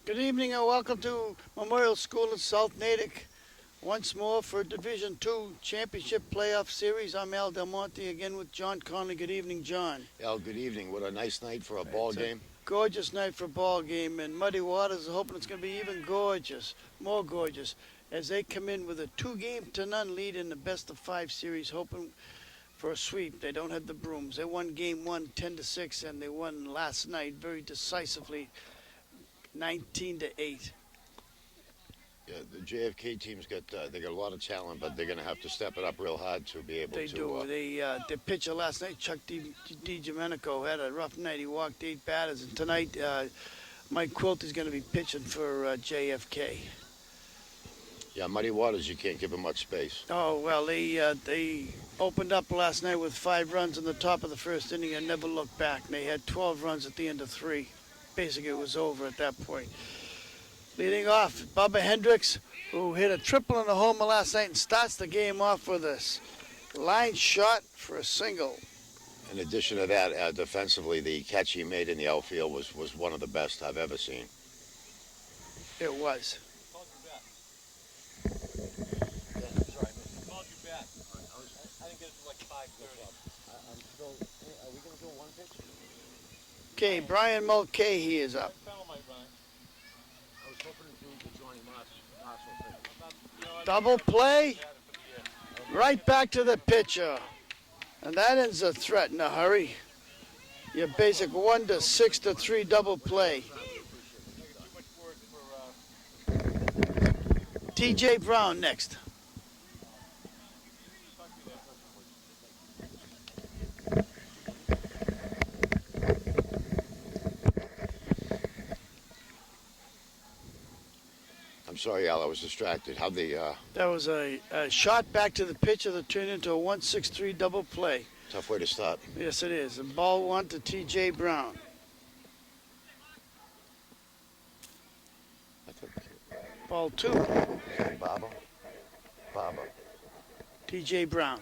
Good evening and welcome to Memorial School in South Natick. Once more for Division II Championship Playoff Series. I'm Al Del Monte again with John Conley. Good evening, John. Al, good evening. What a nice night for a ball game. Gorgeous night for a ball game, and Muddy Waters is hoping it's going to be even gorgeous, more gorgeous, as they come in with a 2-0 lead in the best-of-5 series, hoping for a sweep. They don't have the brooms. They won Game 1 10-6, and they won last night very decisively 19-8. Yeah, the JFK team's got they got a lot of talent, but they're going to have to step it up real hard to be able They to. do. Their pitcher last night, Chuck DiGomenico, had a rough night. He walked 8 batters, and tonight Mike Quilt is going to be pitching for JFK. Yeah, Muddy Waters, you can't give him much space. Oh well, they opened up last night with 5 runs in the top of the first inning and never looked back. They had 12 runs at the end of 3. Basically, it was over at that point. Leading off, Bubba Hendricks, who hit a triple and a homer last night and starts the game off with a line shot for a single. In addition to that, defensively, the catch he made in the outfield was one of the best I've ever seen. It was. Okay, Brian Mulcahy is up. Double play, right back to the pitcher. And that ends a threat in a hurry. Your basic 1 to 6 to 3 double play. TJ Brown next. I'm sorry, Al, I was distracted. How the That was a shot back to the pitcher that turned into a 1-6-3 double play. tough way to start. Yes, it is. And ball 1 to TJ Brown. Ball 2. Baba. TJ Brown.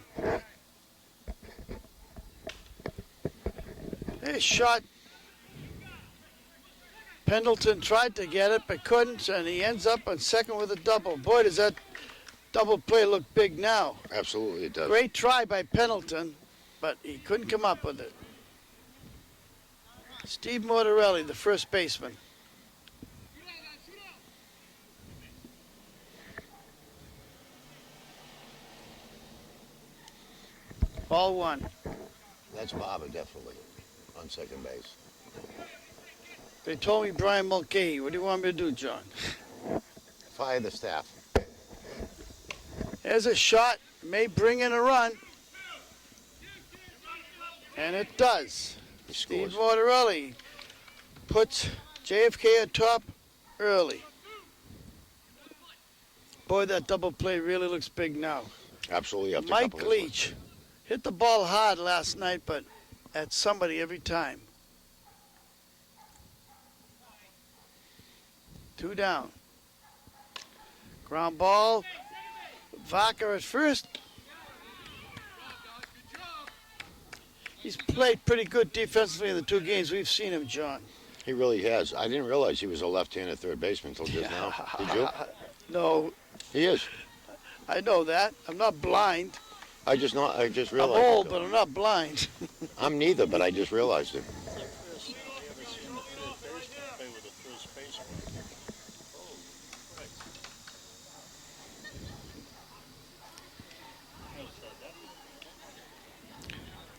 His shot. Pendleton tried to get it but couldn't, and he ends up on second with a double. Boy, does that double play look big now. Absolutely, it does. Great try by Pendleton, but he couldn't come up with it. Steve Mortarelli, the first baseman. Ball 1. That's Baba, definitely, on second base. They told me Brian Mulcahy. What do you want me to do, John? Fire the staff. There's a shot. May bring in a run. And it does. He Steve scores. Mortarelli puts JFK atop early. Boy, that double play really looks big now. Absolutely up to Mike couple of Leach hit the ball hard last night, but at somebody every time. 2 down. Ground ball. Vaca at first. He's played pretty good defensively in the 2 games we've seen him, John. He really has. I didn't realize he was a left-handed third baseman until just now. Did you? No, He is. I know that. I'm not blind. I just I'm realized. old, it. but I'm not blind. I'm neither, but I just realized it.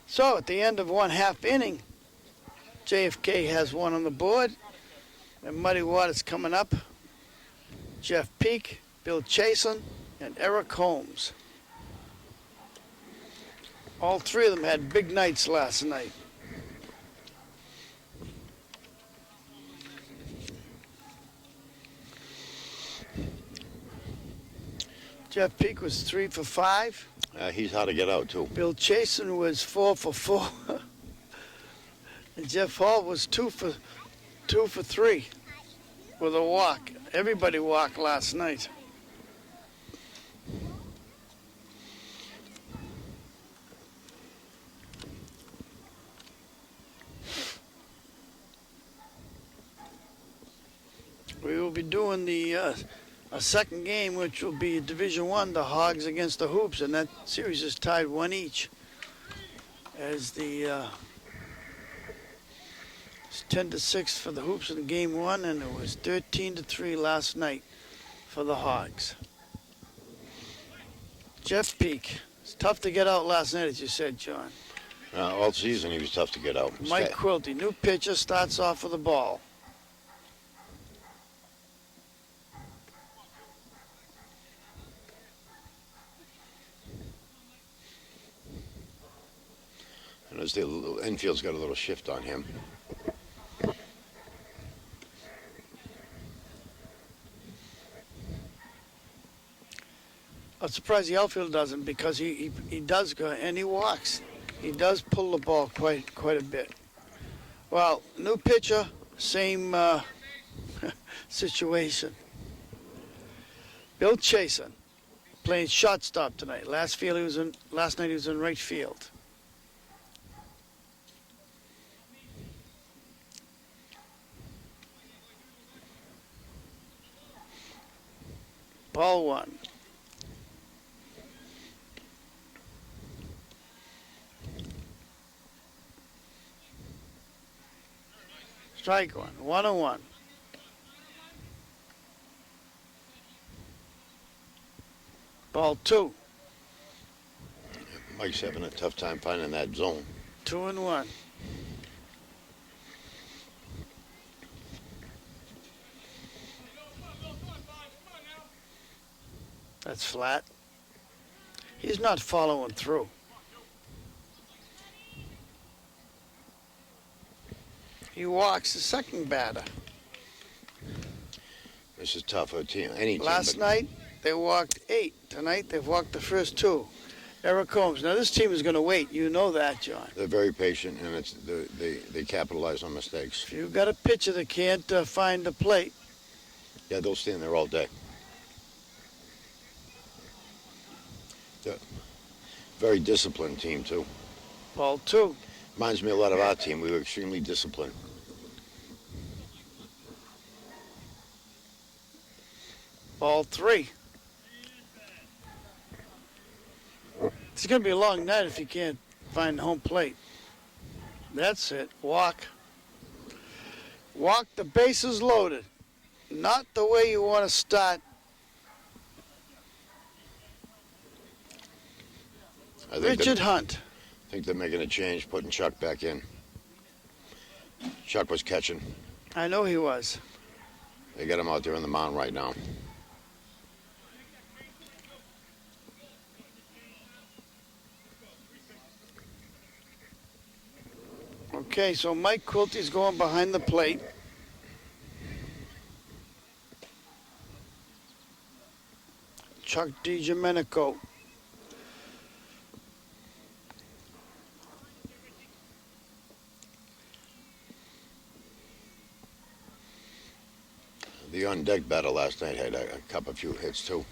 So at the end of 1/2 inning, JFK has 1 on the board. And Muddy Waters coming up. Jeff Peak, Bill Chasen, and Eric Holmes. All 3 of them had big nights last night. Jeff Peak was 3 for 5. He's hard to get out, too. Bill Chasen was 4 for 4. And Jeff Hall was 2 for 3 with a walk. Everybody walked last night. We will be doing a second game, which will be Division One, the Hogs against the Hoops, and that series is tied 1 each. As it's 10-6 for the Hoops in game one, and it was 13-3 last night for the Hogs. Jeff Peak. It's tough to get out last night, as you said, John. All season he was tough to get out. Mike Quilty, new pitcher, starts off with the ball. And as the infield's got a little shift on him. I'm surprised the outfield doesn't, because he does go and he walks. He does pull the ball quite a bit. Well, new pitcher, same situation. Bill Chasen playing shortstop tonight. Last night he was in right field. Ball one. Strike one. 1-1. Ball two. Mike's having a tough time finding that zone. 2-1. That's flat. He's not following through. He walks the second batter. This is tough for a team. Any team. Last night, they walked 8. Tonight, they've walked the first 2. Eric Holmes. Now, this team is going to wait. You know that, John. They're very patient, and they capitalize on mistakes. If you've got a pitcher that can't find the plate. Yeah, they'll stand there all day. They're a very disciplined team, too. Ball 2. Reminds me a lot of our team. We were extremely disciplined. Ball 3. It's going to be a long night if you can't find the home plate. That's it. Walk. Walk, the bases loaded. Not the way you want to start. Richard Hunt. I think they're making a change, putting Chuck back in. Chuck was catching. I know he was. They got him out there on the mound right now. Okay, so Mike Quilty's going behind the plate. Chuck DiGiomenico. The on-deck battle last night had a few hits, too.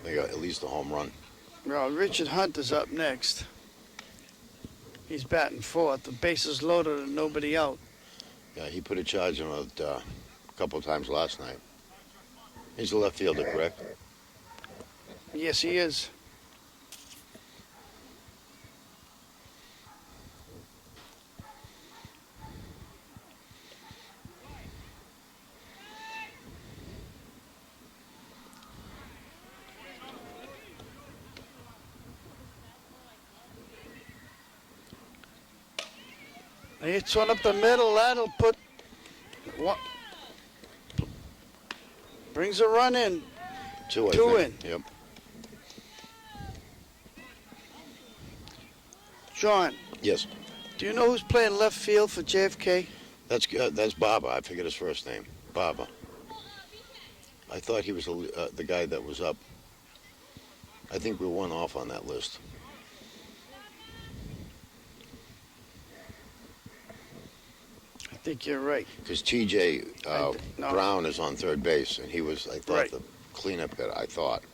They got at least a home run. Well, Richard Hunt is up next. He's batting fourth. The bases loaded and nobody out. Yeah, he put a charge on it a couple of times last night. He's a left fielder, correct? Yes, he is. Hits one up the middle. That'll put one. Brings a run in. Two in. Yep. John. Yes. Do you know who's playing left field for JFK? That's Baba. I forget his first name. Baba. I thought he was the guy that was up. I think we're one off on that list. I think you're right. Because T.J. Brown is on third base, and he was, I thought, the cleanup hitter, I thought.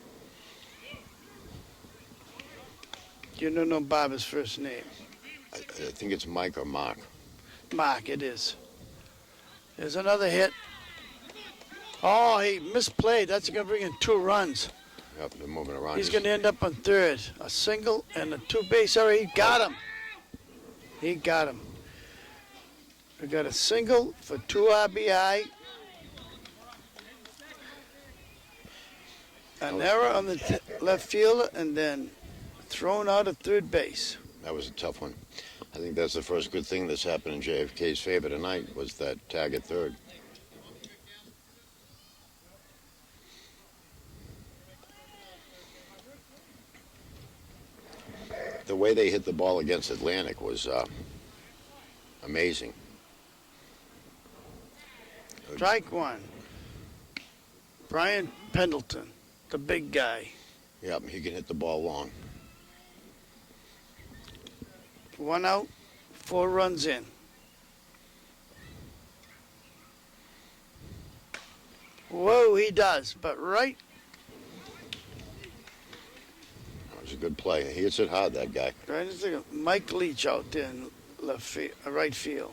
You don't know Baba's first name. I think it's Mike or Mark. Mark, it is. There's another hit. Oh, he misplayed. That's going to bring in 2 runs. Yep, they're moving around. He's going to end up on third. A single and a 2-base. Sorry, he got him. He got him. We got a single for 2 RBI. An error on the left fielder, and then thrown out at third base. That was a tough one. I think that's the first good thing that's happened in JFK's favor tonight was that tag at third. The way they hit the ball against Atlantic was amazing. Strike 1. Brian Pendleton, the big guy. Yep, he can hit the ball long. 1 out, 4 runs in. Whoa, he does, but right. That was a good play. He hits it hard, that guy. Right into Mike Leach out there in right field.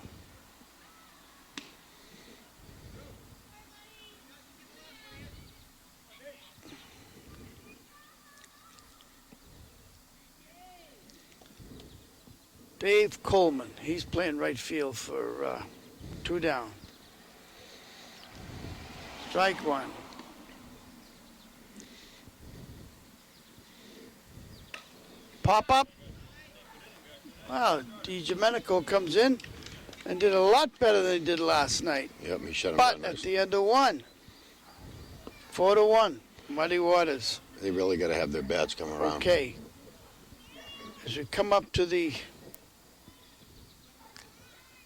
Dave Coleman, he's playing right field for 2 down. Strike 1. Pop up. Wow, DiGiomenico comes in and did a lot better than he did last night. Yep, he shut him But down at nice. the end of 1, 4-1, Muddy Waters. They really got to have their bats come around. Okay. As we come up to the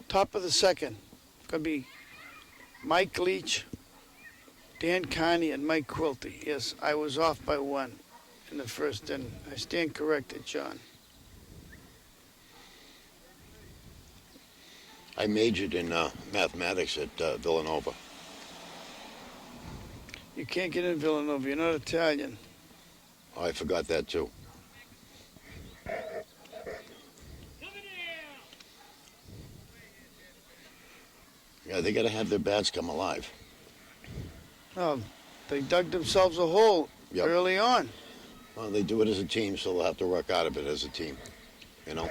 top of the second, it's going to be Mike Leach, Dan Carney, and Mike Quilty. Yes, I was off by 1 in the first inning. I stand corrected, John. I majored in mathematics at Villanova. You can't get in Villanova. You're not Italian. Oh, I forgot that too. Yeah, they got to have their bats come alive. Oh, they dug themselves a hole Yep. early on. Well, they do it as a team, so they'll have to work out of it as a team. You know?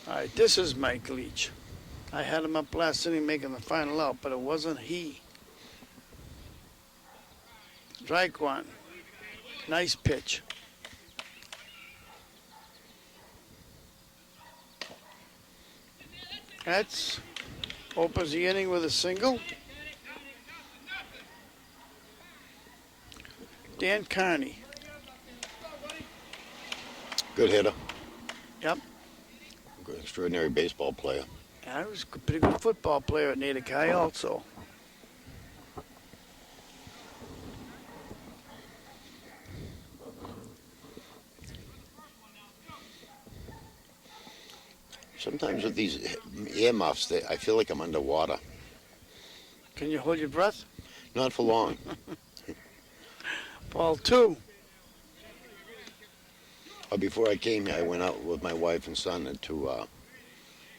All right, this is Mike Leach. I had him up last inning making the final out, but it wasn't he. Strike 1. Nice pitch. That's opens the inning with a single. Dan Carney. Good hitter. Yep. Good, extraordinary baseball player. I was a pretty good football player at Natick High also. Sometimes with these earmuffs, I feel like I'm underwater. Can you hold your breath? Not for long. Ball 2. Before I came here, I went out with my wife and son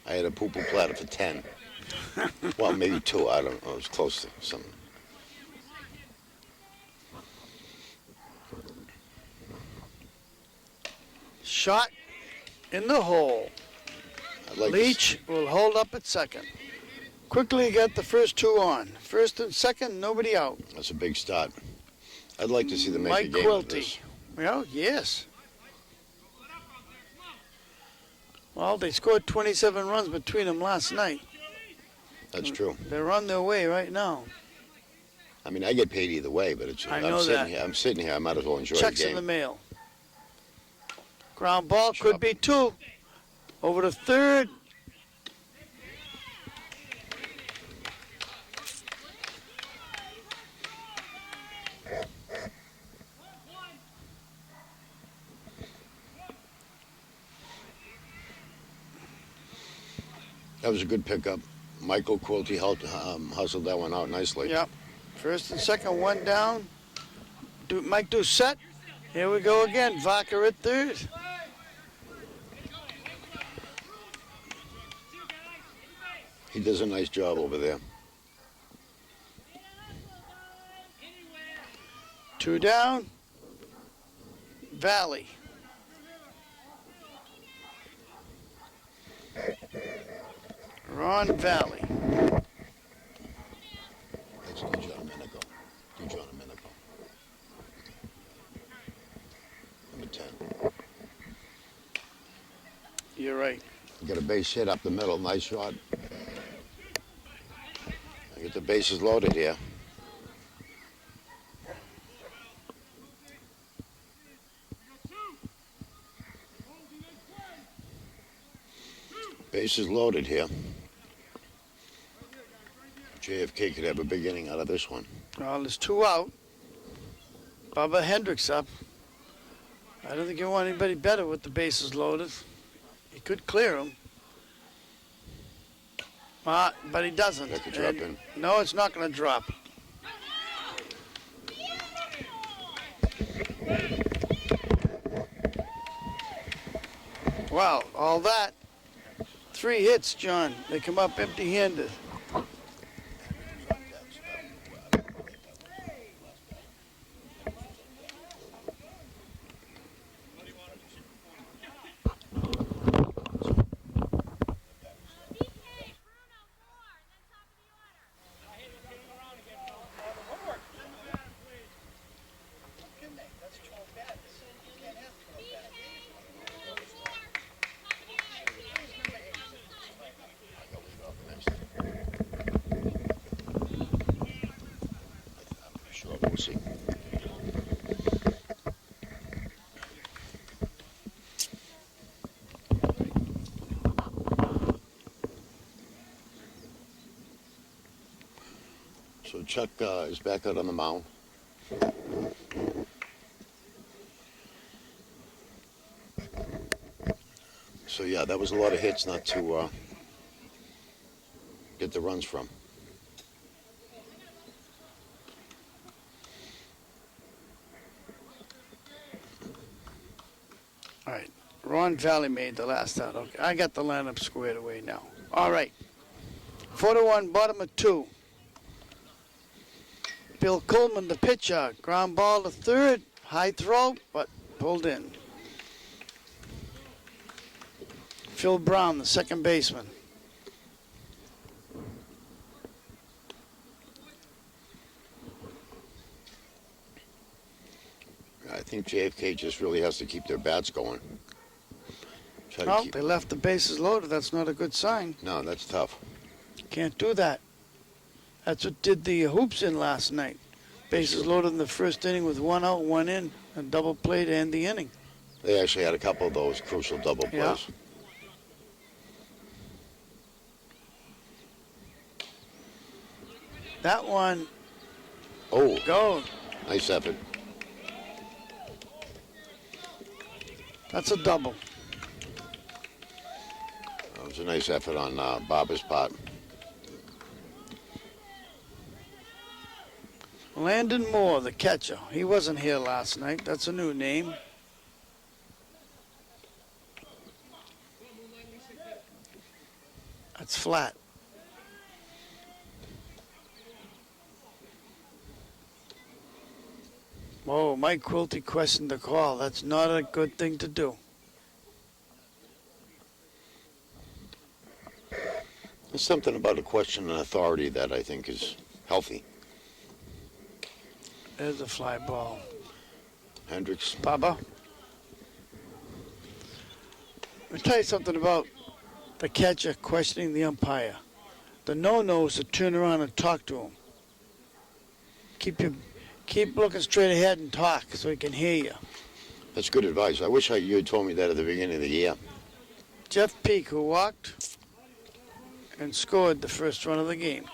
I had a poo-poo platter for 10. Well, maybe 2. I don't know. It was close to something. Shot in the hole. I'd like Leach will hold up at second. Quickly got the first 2 on. First and second, nobody out. That's a big start. I'd like to see them make Mike a game of Quilty. this. Well, yes. Well, they scored 27 runs between them last night. That's true. They're on their way right now. I mean, I get paid either way, but I know that. I'm sitting here. I might as well enjoy Checks the in the game. mail. Ground ball Chop. could be 2. Over to third. That was a good pickup. Michael Quilty hustled that one out nicely. Yep. First and second, 1 down. Mike Doucette. Here we go again. Vaca at third. He does a nice job over there. 2 down. Valley. Ron Valley. That's DiGiandomenico. DiGiandomenico. Number 10. You're right. You got a base hit up the middle. Nice shot. I get the bases loaded here. Bases loaded here. JFK could have a big inning out of this one. Well, there's 2 out. Bubba Hendricks up. I don't think you want anybody better with the bases loaded. He could clear them. But he doesn't. That could drop in. No, it's not going to drop. Wow, all that. 3 hits, John. They come up empty-handed. Sure, we'll see. So Chuck is back out on the mound. So yeah, that was a lot of hits not to get the runs from. All right. Ron Valley made the last out. Okay, I got the lineup squared away now. All right. 4-1, bottom of 2. Bill Coleman, the pitcher. Ground ball to third. High throw, but pulled in. Phil Brown, the second baseman. I think JFK just really has to keep their bats going. Try to Well, keep... they left the bases loaded. That's not a good sign. No, that's tough. Can't do that. That's what did the hoops in last night. Bases loaded in the first inning with 1 out, 1 in, a double play to end the inning. They actually had a couple of those crucial double plays. Yeah. That one, Oh, go. nice effort. That's a double. That was a nice effort on Barber's part. Landon Moore, the catcher. He wasn't here last night. That's a new name. That's flat. Whoa, Mike Quilty questioned the call. That's not a good thing to do. There's something about a question and authority that I think is healthy. There's a fly ball. Hendricks. Baba. Let me tell you something about the catcher questioning the umpire. The no-no is to turn around and talk to him. Keep looking straight ahead and talk so he can hear you. That's good advice. I wish you had told me that at the beginning of the year. Jeff Peake, who walked and scored the first run of the game.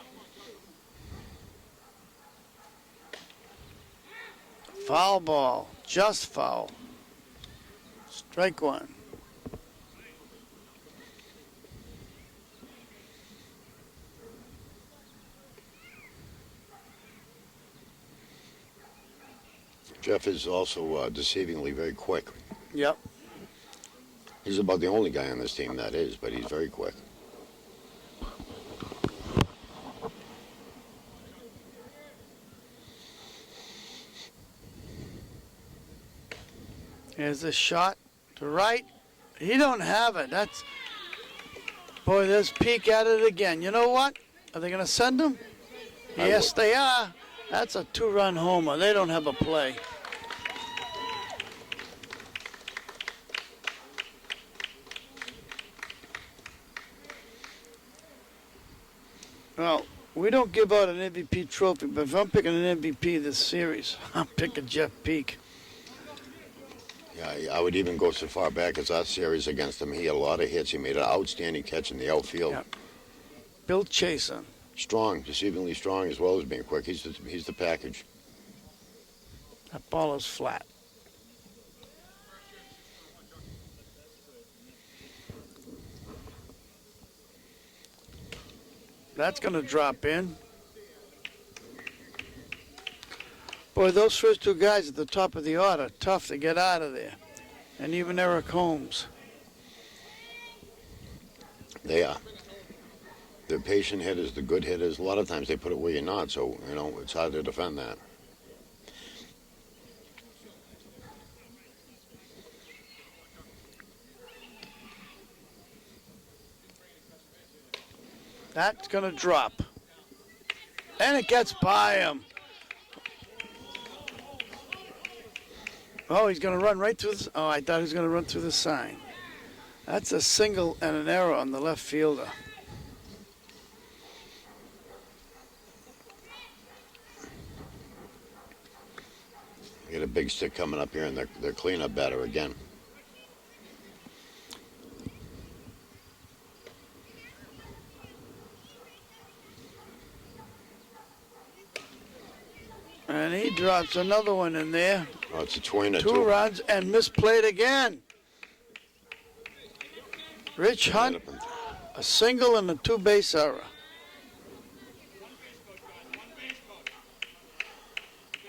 Foul ball, just foul. Strike 1. Jeff is also deceivingly very quick. Yep. He's about the only guy on this team that is, but he's very quick. Here's the shot to right. He don't have it. That's, boy, there's Peak at it again. You know what? Are they going to send him? Yes, they are. That's a two-run homer. They don't have a play. Well, we don't give out an MVP trophy, but if I'm picking an MVP this series, I'm picking Jeff Peak. Yeah, I would even go so far back as our series against him. He had a lot of hits. He made an outstanding catch in the outfield. Yeah. Bill Chasen. Strong, deceivingly strong as well as being quick. He's the package. That ball is flat. That's going to drop in. Boy, those first two guys at the top of the order, tough to get out of there. And even Eric Holmes. They are. They're patient hitters, the good hitters. A lot of times they put it where you're not, so, it's hard to defend that. That's going to drop. And it gets by him. Oh, he's going to run right through this. Oh, I thought he was going to run through the sign. That's a single and an error on the left fielder. Get a big stick coming up here, and they're cleanup batter again. And he drops another one in there. Oh, it's a tweener, Two runs and misplayed again. Rich Hunt, a single and a two-base error.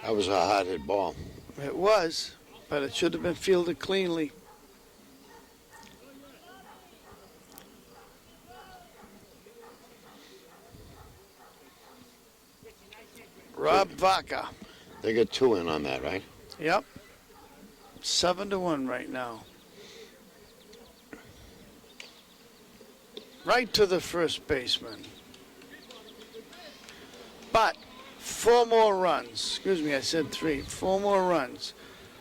That was a hard hit ball. It was, but it should have been fielded cleanly. Rob Vaca. They got two in on that, right? Yep. 7-1 right now. Right to the first baseman. But 4 more runs. Excuse me, I said 3. 4 more runs.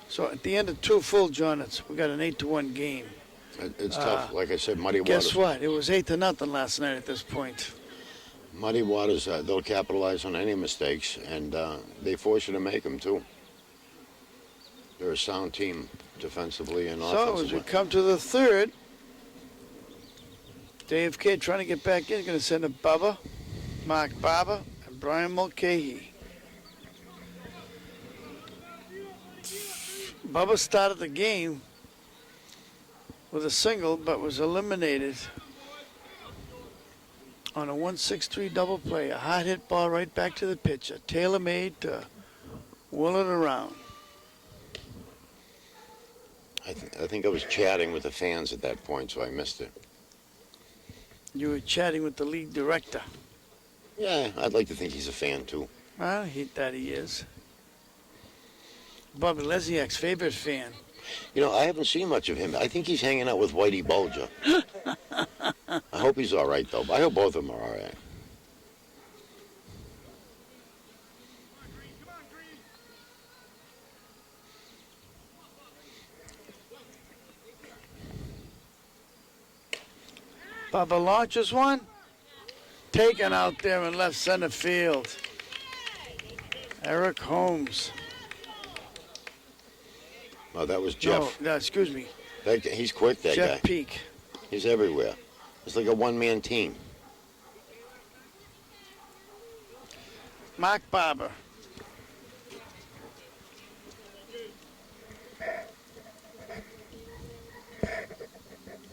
So at the end of 2 full jaunts, we got an 8-1 game. It's tough. Like I said, Muddy Waters. Guess what? It was 8-0 last night at this point. Muddy Waters, they'll capitalize on any mistakes, and they force you to make them, too. They're a sound team defensively and So offensively. as we come to the third, Dave Kidd trying to get back in. He's going to send a Bubba, Mark Barber, and Brian Mulcahy. Bubba started the game with a single, but was eliminated on a 1-6-3 double play. A hard hit ball right back to the pitcher. Tailor-made to whirl it around. I think I was chatting with the fans at that point, so I missed it. You were chatting with the league director. Yeah, I'd like to think he's a fan, too. Well, that he is. Bobby Lesiak's favorite fan. I haven't seen much of him. I think he's hanging out with Whitey Bulger. I hope he's all right, though. I hope both of them are all right. Bubba launches one. Taken out there in left center field. Eric Holmes. Oh, that was Jeff. No, excuse me. He's quick, that Jeff guy. Peak. He's everywhere. It's like a one-man team. Mark Barber.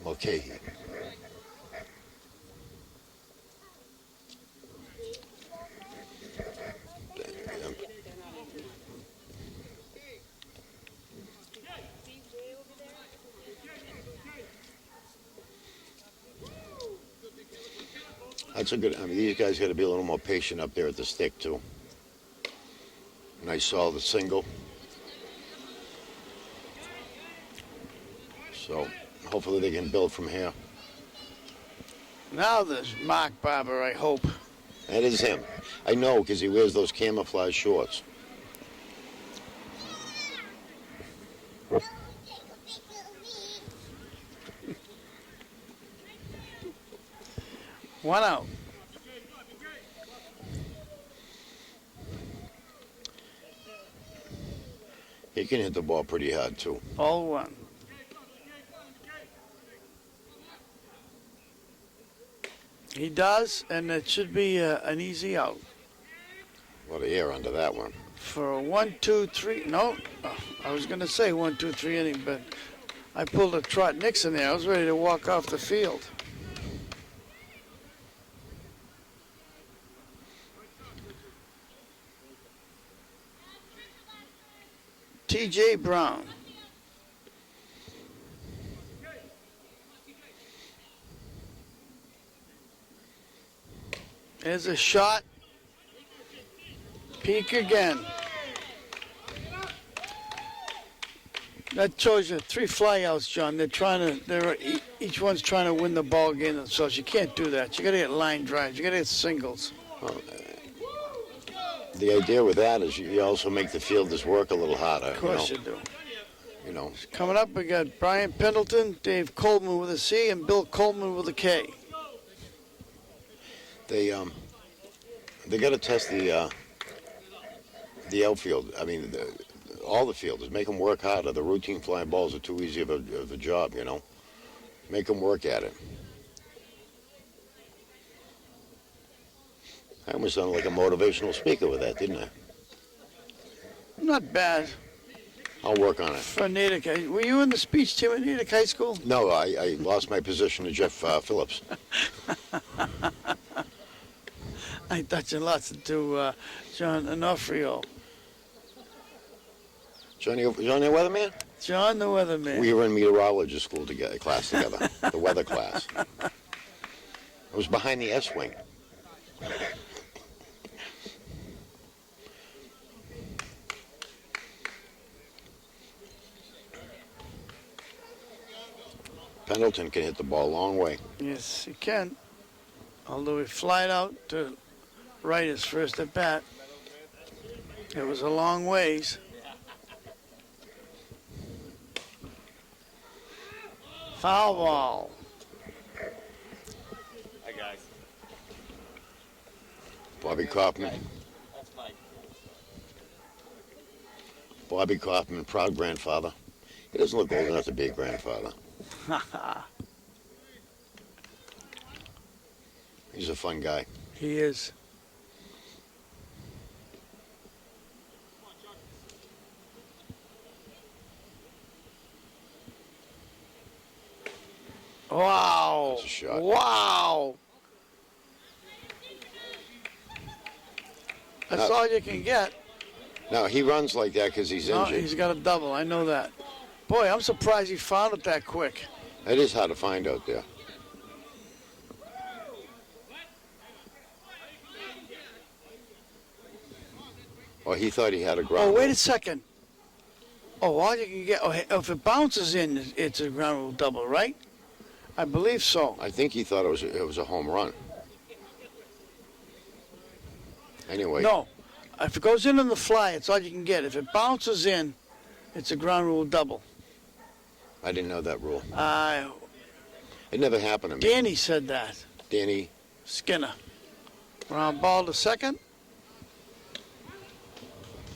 Okay. That's a good. I mean, these guys got to be a little more patient up there at the stick too. Nice solid single. So hopefully they can build from here. Now there's Mark Barber, I hope. That is him. I know because he wears those camouflage shorts. One out. He can hit the ball pretty hard too. All one. He does, and it should be an easy out. A lot of air under that one. For a 1, 2, 3. No, I was going to say 1, 2, 3 inning, but I pulled a Trot Nixon there. I was ready to walk off the field. T.J. Brown. There's a shot. Peek again. That shows you 3 flyouts, John. Each one's trying to win the ball game themselves. You can't do that. You got to get line drives. You got to get singles. The idea with that is you also make the fielders work a little harder. Of course you do. You know. Coming up, we got Brian Pendleton, Dave Coleman with a C, and Bill Coleman with a K. They got to test the outfield. I mean, all the fielders. Make them work harder. The routine fly balls are too easy of a job, you know. Make them work at it. I almost sounded like a motivational speaker with that, didn't I? Not bad. I'll work on it. For Natick, were you in the speech team at Natick High School? No, I lost my position to Jeff Phillips. I thought you lost it to John Onofrio. Johnny Weatherman? John the Weatherman. We were in meteorology school together, class together, the weather class. I was behind the S-wing. Pendleton can hit the ball a long way. Yes, he can. Although he flied out to right his first at bat. It was a long ways. Foul ball. Hi, guys. Bobby Kaufman. That's Mike. Bobby Kaufman, proud grandfather. He doesn't look old enough to be a grandfather. He's a fun guy. He is. Wow. That's a shot. Wow. That's all you can get. Now, he runs like that because he's No, injured. he's got a double. I know that. Boy, I'm surprised he found it that quick. It is hard to find out there. Oh, he thought he had a ground. Oh, wait a second. Oh, all you can get. Oh, if it bounces in, it's a ground rule double, right? I believe so. I think he thought it was a home run. Anyway. No, if it goes in on the fly, it's all you can get. If it bounces in, it's a ground rule double. I didn't know that rule. Uh, It never happened to me. Danny said that. Danny. Skinner. Round ball to second.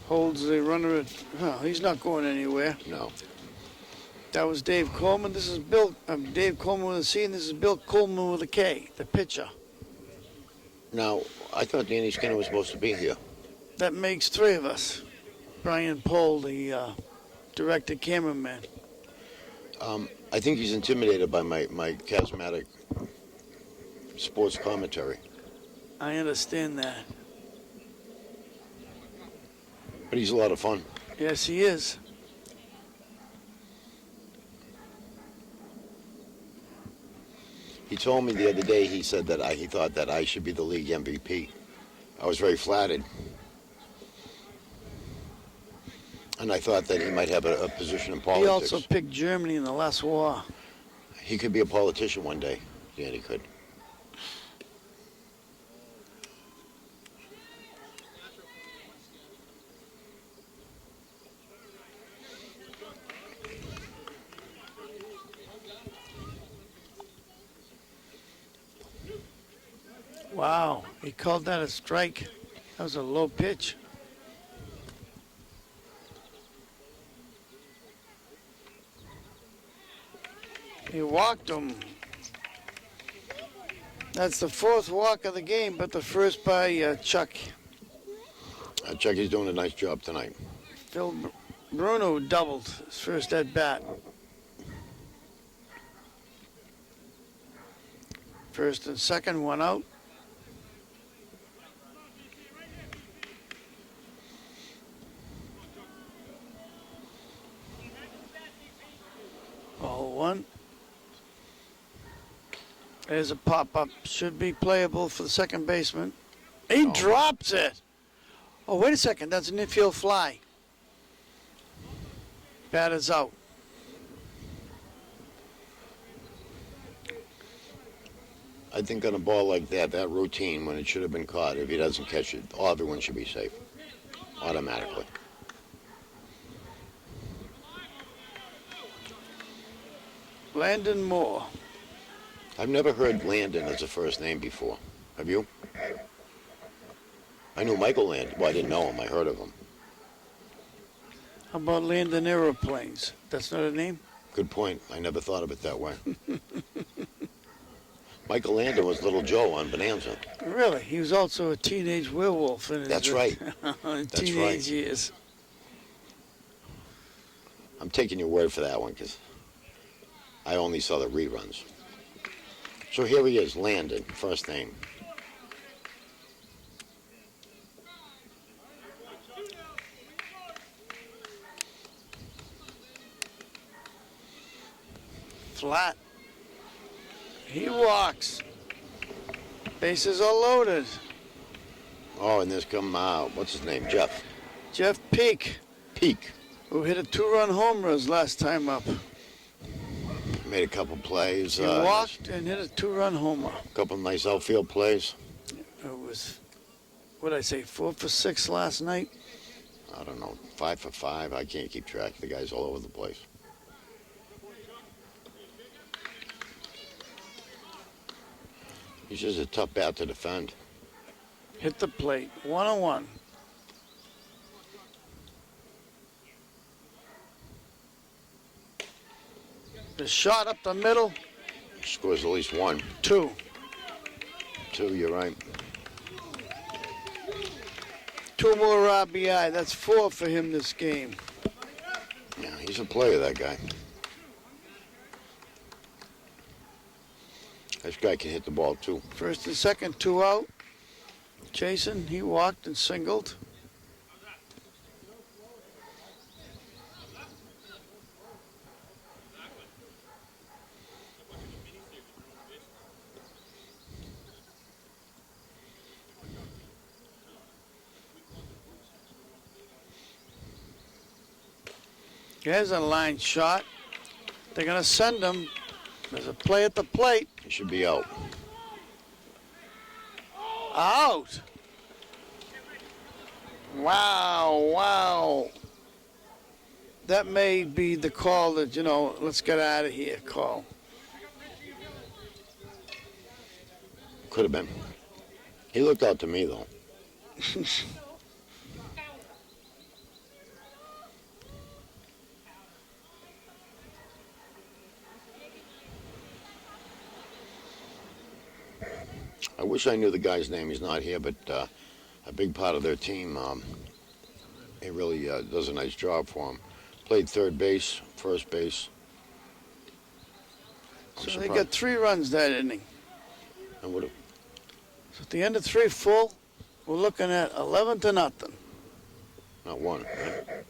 Holds the runner at. Oh, he's not going anywhere. No. That was Dave Coleman. This is Dave Coleman with a C, and this is Bill Coleman with a K, the pitcher. Now, I thought Danny Skinner was supposed to be here. That makes 3 of us. Brian Pohl, the director cameraman. I think he's intimidated by my charismatic sports commentary. I understand that. But he's a lot of fun. Yes, he is. He told me the other day, he said that he thought that I should be the league MVP. I was very flattered. And I thought that he might have a position in He politics. also picked Germany in the last war. He could be a politician one day. Yeah, he could. Wow, he called that a strike. That was a low pitch. He walked him. That's the fourth walk of the game, but the first by Chuck. Chucky's doing a nice job tonight. Phil Bruno doubled his first at bat. First and second, one out. Ball one. There's a pop-up. Should be playable for the second baseman. He drops it. Oh, wait a second. That's an infield fly. Batter's out. I think on a ball like that, that routine, when it should have been caught, if he doesn't catch it, everyone should be safe. Automatically. Landon Moore. I've never heard Landon as a first name before. Have you? I knew Michael Landon. Well, I didn't know him. I heard of him. How about Landon Aeroplanes? That's not a name? Good point. I never thought of it that way. Michael Landon was Little Joe on Bonanza. Really? He was also a teenage werewolf in his That's right. teenage right. years. I'm taking your word for that one because I only saw the reruns. So here he is, Landon, first name. Flat. He walks. Bases are loaded. Oh, and there's come, what's his name, Jeff. Jeff Peak, Peak. who hit a two-run homer his last time up. Made a couple plays. He walked and hit a two-run homer. A couple nice outfield plays. It was, what did I say, 4 for 6 last night? I don't know, 5 for 5. I can't keep track. The guy's all over the place. He's just a tough bat to defend. Hit the plate, 1-1. The shot up the middle, Scores at least 1. 2. 2, you're right. 2 more RBI. That's 4 for him this game. Yeah, he's a player, that guy. This guy can hit the ball, too. First and second, 2 out. Jason, he walked and singled. Here's a line shot. They're going to send him. There's a play at the plate. He should be out. Out. Wow. That may be the call that, let's get out of here call. Could have been. He looked out to me, though. I wish I knew the guy's name. He's not here, but a big part of their team, he really does a nice job for him. Played third base, first base. So they got 3 runs that inning. And what? So at the end of 3 full, we're looking at 11-0 Not 1. Right?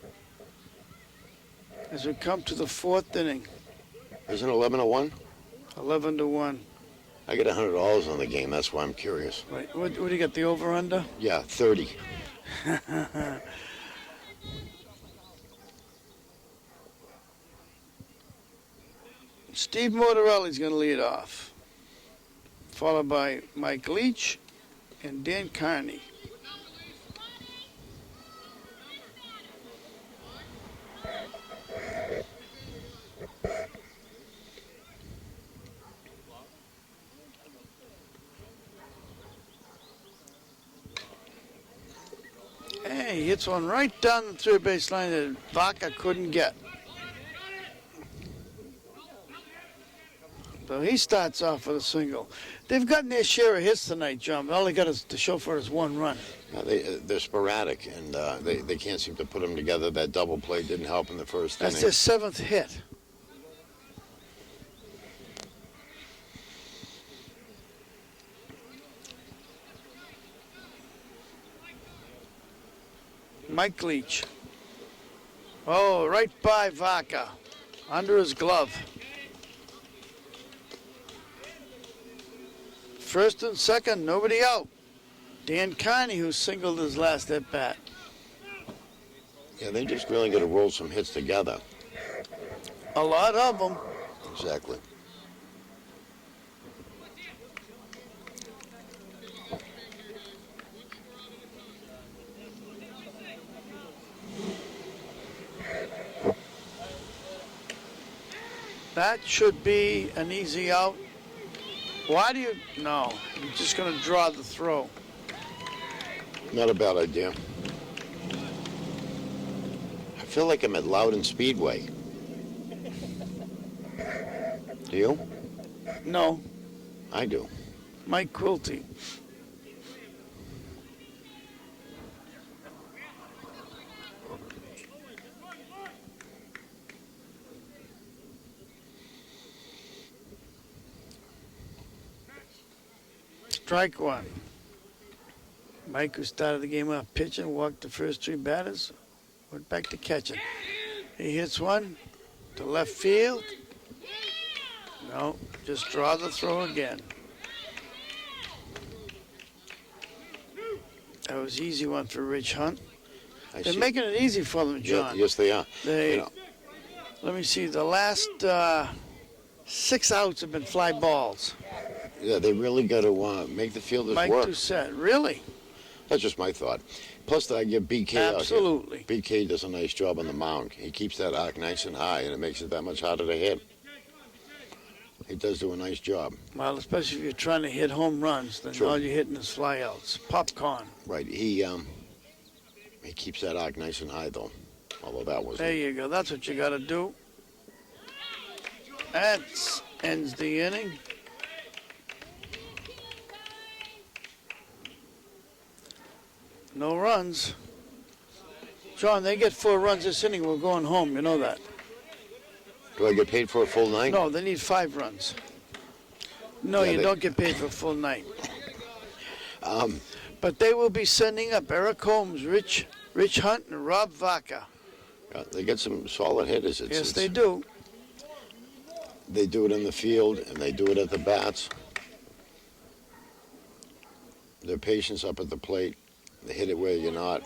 as we come to the 4th inning. Isn't 11-1? 11-1. I get $100 on the game. That's why I'm curious. Right. What do you got, the over-under? Yeah, 30. Steve Mortarelli's going to lead off, followed by Mike Leach and Dan Carney. Hey, he hits one right down the third base line that Vaca couldn't get. So he starts off with a single. They've gotten their share of hits tonight, John. All they got is to show for is one run. Yeah, they're sporadic, and they can't seem to put them together. That double play didn't help in the first That's inning. their seventh hit. Mike Leach. Oh, right by Vaca. Under his glove. First and second, nobody out. Dan Carney, who singled his last at bat. Yeah, they just really got to roll some hits together. A lot of them. Exactly. That should be an easy out. Why do you? No, you're just going to draw the throw. Not a bad idea. I feel like I'm at Loudon Speedway. Do you? No, I do. Mike Quilty. Strike one. Mike, who started the game off pitching, walked the first three batters, went back to catching. He hits one to left field. No, just draw the throw again. That was an easy one for Rich Hunt. They're making it easy for them, John. Yeah, yes, they are. Let me see. The last 6 outs have been fly balls. Yeah, they really got to make the fielders Mike work. Doucette, really? That's just my thought. Plus, I give BK Absolutely. out here. BK does a nice job on the mound. He keeps that arc nice and high, and it makes it that much harder to hit. He does do a nice job. Well, especially if you're trying to hit home runs, then Sure. all you're hitting is flyouts. Popcorn. Right. He keeps that arc nice and high, though. Although that was. There you go. That's what you got to do. That ends the inning. No runs. John, they get 4 runs this inning. We're going home. You know that. Do I get paid for a full night? No, they need 5 runs. No, Yeah, you they- don't get paid for a full night. But they will be sending up Eric Holmes, Rich Hunt, and Rob Vaca. They get some solid hitters. Yes, they do. They do it in the field, and they do it at the bats. Their patience up at the plate. They hit it where you're not.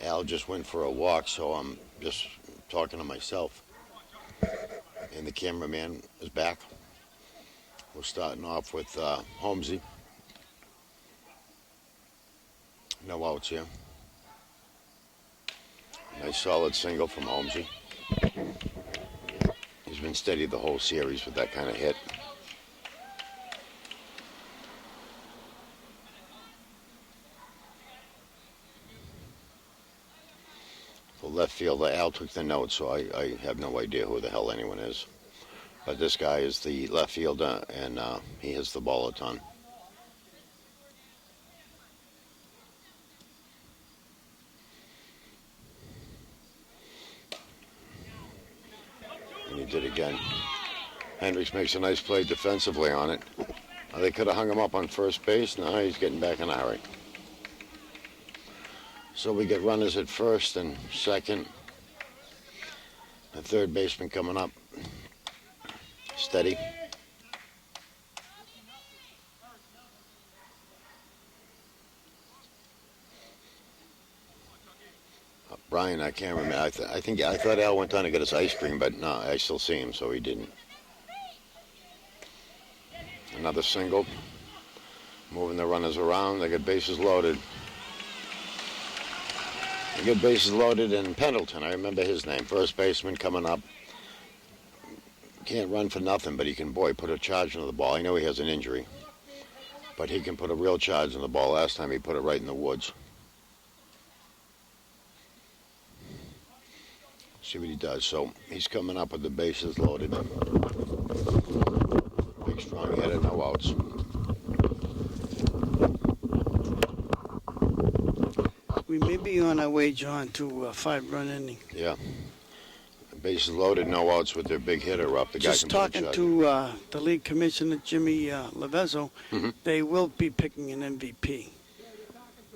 Al just went for a walk, so I'm just talking to myself. And the cameraman is back. We're starting off with Holmesy. No outs here. Nice solid single from Holmesy. He's been steady the whole series with that kind of hit. The left fielder, Al took the note, so I have no idea who the hell anyone is. But this guy is the left fielder, and he hits the ball a ton. did again. Hendricks makes a nice play defensively on it. They could have hung him up on first base. Now he's getting back in a hurry. So we get runners at first and second. The third baseman coming up. Steady. Brian, I can't remember. I thought Al went down to get his ice cream, but no, I still see him, so he didn't. Another single. Moving the runners around. They get bases loaded. They get bases loaded, and Pendleton, I remember his name, first baseman coming up. Can't run for nothing, but he can, boy, put a charge into the ball. I know he has an injury, but he can put a real charge in the ball. Last time he put it right in the woods. See what he does. So he's coming up with the bases loaded. Big strong hitter, no outs. We may be on our way, John, to a 5-run inning. Yeah. Bases loaded, no outs with their big hitter up. The guy Just can put a talking charge. to the league commissioner, Jimmy Lavezzo, Mhm. they will be picking an MVP.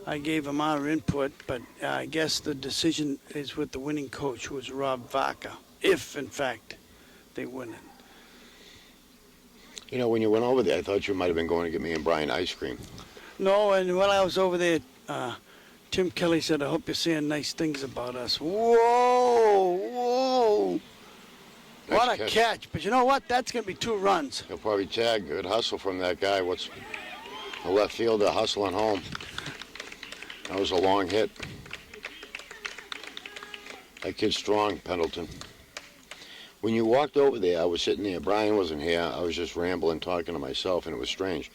I gave him our input, but I guess the decision is with the winning coach, who is Rob Vaca, if, in fact, they win it. You know, when you went over there, I thought you might have been going to get me and Brian ice cream. No, and when I was over there, Tim Kelly said, I hope you're saying nice things about us. Whoa! What a Nice catch. But you know what? That's going to be 2 runs. He'll probably tag. Good hustle from that guy. What's the left fielder hustling home? That was a long hit. That kid's strong, Pendleton. When you walked over there, I was sitting there. Brian wasn't here. I was just rambling, talking to myself, and it was strange.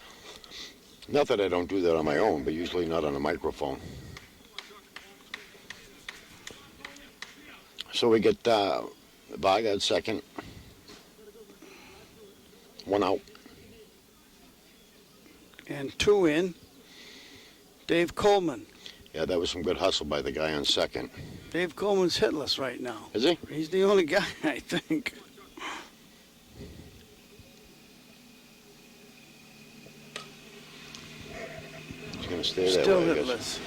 Not that I don't do that on my own, but usually not on a microphone. So we get Varga at second. 1 out. And 2 in. Dave Coleman. Yeah, that was some good hustle by the guy on second. Dave Coleman's hitless right now. Is he? He's the only guy, I think. He's going to stay that Still way, I guess. hitless.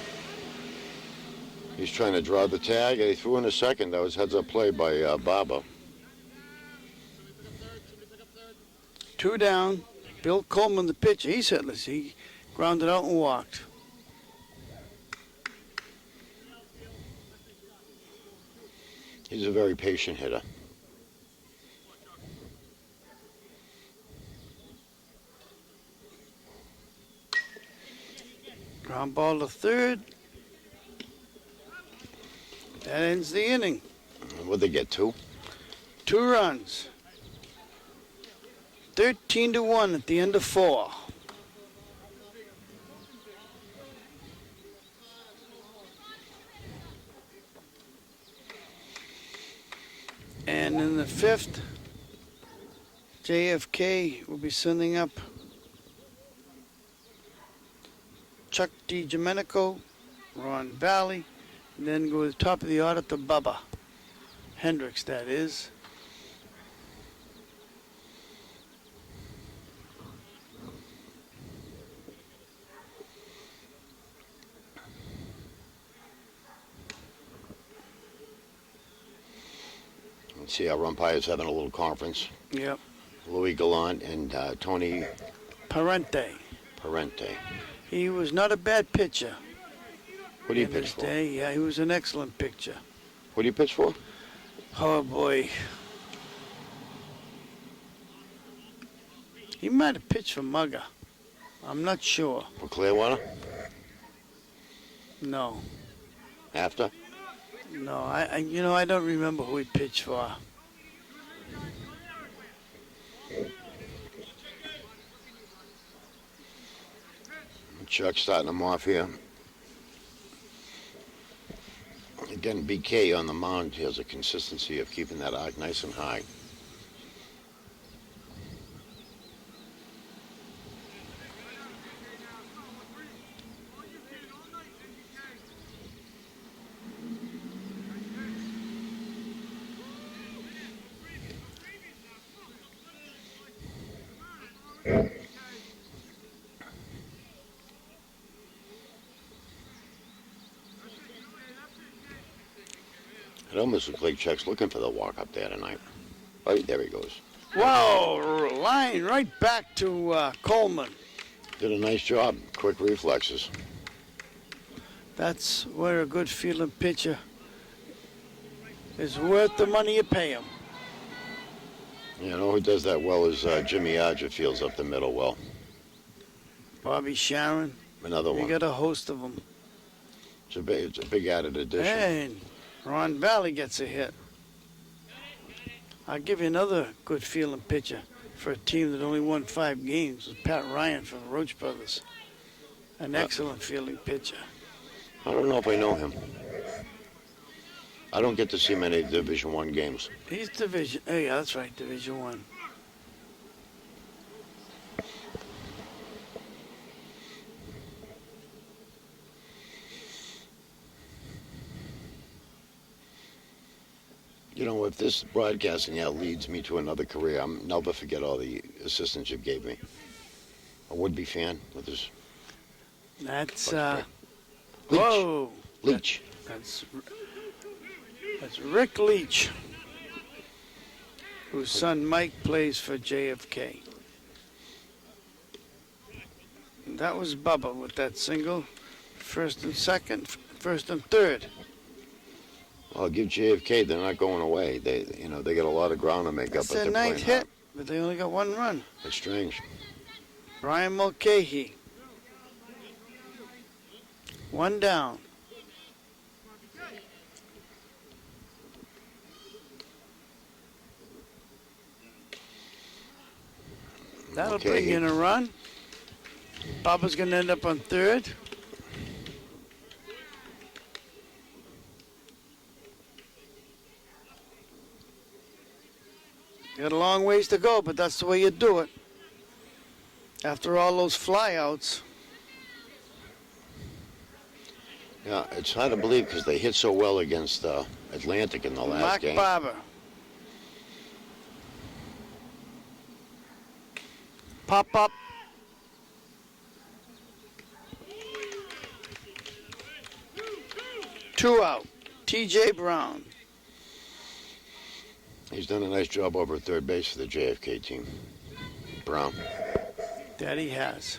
He's trying to draw the tag, and he threw in a second. That was heads-up play by Baba. 2 down. Bill Coleman, the pitcher, he's hitless. He grounded out and walked. He's a very patient hitter. Ground ball to third. That ends the inning. What'd they get, 2? 2 runs. 13-1 at the end of 4. And in the 5th, JFK will be sending up Chuck DiGomenico, Ron Valley, and then go to the top of the order to Bubba Hendricks, that is. Let's see, our umpires having a little conference. Yep. Louis Gallant and Tony Parente. Parente. He was not a bad pitcher. What do you in pitch his for? day. Yeah, he was an excellent pitcher. What do you pitch for? Oh, boy. He might have pitched for Mugger. I'm not sure. For Clearwater? No. After? No, I don't remember who he pitched for. Chuck starting him off here. Again, BK on the mound. He has a consistency of keeping that arc nice and high. almost looked like Chuck's looking for the walk up there tonight. Oh, there he goes. Whoa, line right back to Coleman. Did a nice job. Quick reflexes. That's where a good fielding pitcher is worth the money you pay him. You know who does that well is Jimmy Adja fields up the middle well. Bobby Sharon. Another You one. got a host of them. It's a big added addition. And Ron Valley gets a hit. I'll give you another good fielding pitcher for a team that only won 5 games was Pat Ryan from the Roach Brothers. An excellent fielding pitcher. I don't know if I know him. I don't get to see many Division I games. He's Division. Oh yeah, that's right, Division One. You know, if this broadcasting out leads me to another career, I'll never forget all the assistance you gave me. A would-be fan with his That's Leach. whoa. Leach. That's Rick Leach, whose son Mike plays for JFK. That was Bubba with that single, first and second, first and third. I'll give JFK. They're not going away. They got a lot of ground to make That's up. But their they're ninth playing hit, but they only got 1 run. hard. It's strange. Brian Mulcahy. 1 down. That'll bring Mulcahy. in a run. Bubba's going to end up on third. Got a long ways to go, but that's the way you do it. After all those flyouts. Yeah, it's hard to believe because they hit so well against Atlantic in the last Mark game. Barber. Pop up. Two out. T.J. Brown. He's done a nice job over at third base for the JFK team. Brown. That he has.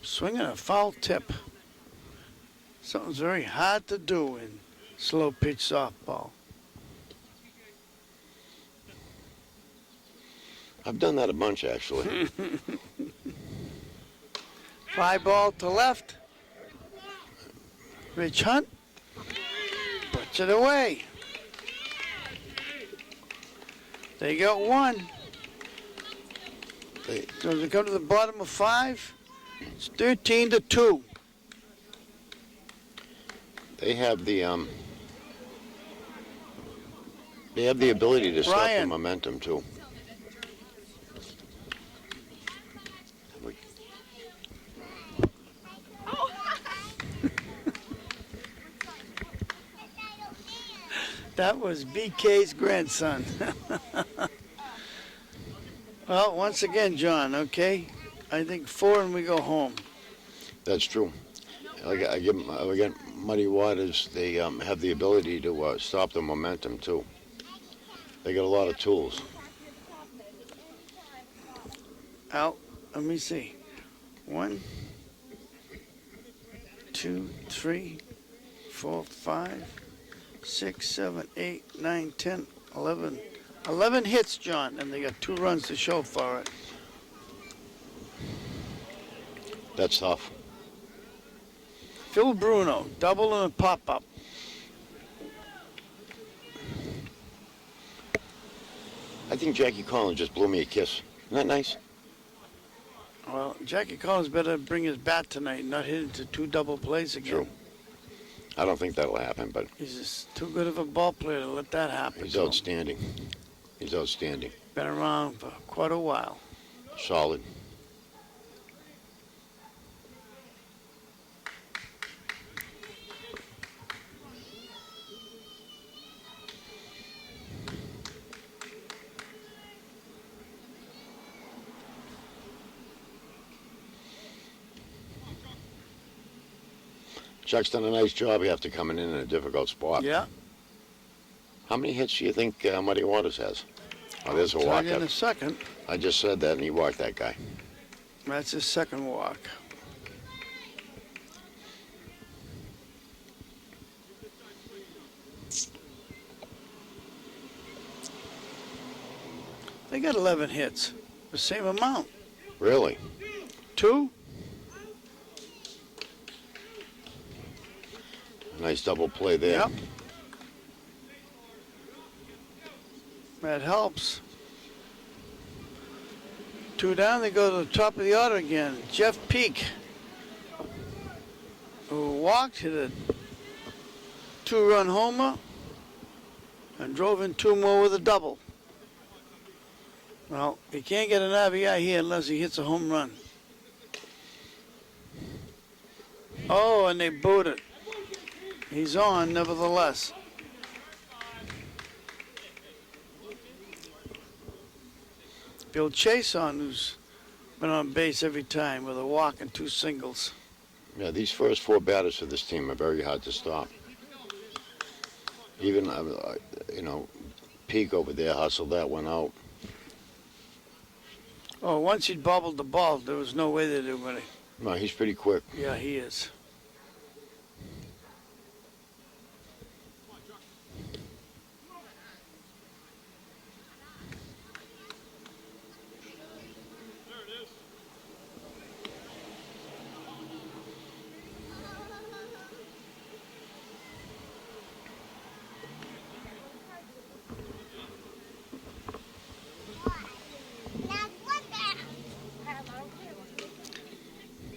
Swinging a foul tip. Something's very hard to do in slow pitch softball. I've done that a bunch, actually. Fly ball to left. Rich Hunt puts it away. They got 1. So they go to the bottom of 5. It's 13-2. They have the ability to stop the Ryan. momentum too. That was BK's grandson. Well, once again, John, okay? I think 4 and we go home. That's true. I give them, again, Muddy Waters. They have the ability to stop the momentum too. They got a lot of tools. Out. Let me see. 1, 2, 3, 4, 5, 6, 7, 8, 9, 10, 11. 11 hits, John, and they got 2 runs to show for it. That's tough. Phil Bruno, double and a pop-up. I think Jackie Collins just blew me a kiss. Isn't that nice? Well, Jackie Collins better bring his bat tonight and not hit into 2 double plays again. True. I don't think that'll happen, but He's just too good of a ball player to let that happen. he's to him. outstanding. He's outstanding. Been around for quite a while. Solid. Chuck's done a nice job after coming in a difficult spot. Yeah. How many hits do you think Muddy Waters has? Oh, there's a Tell walk. you in a second. I just said that, and he walked that guy. That's his second walk. They got 11 hits. The same amount. Really? 2. Nice double play there. Yep. That helps. 2 down, they go to the top of the order again. Jeff Peak, who walked, hit a 2-run homer and drove in 2 more with a double. Well, he can't get an RBI here unless he hits a home run. Oh, and they booed it. He's on, nevertheless. Bill Chase on, who's been on base every time with a walk and 2 singles. Yeah, these first 4 batters for this team are very hard to stop. Even, Peak over there hustled that one out. Oh, once he'd bobbled the ball, there was no way that it would. No, he's pretty quick. Yeah, he is.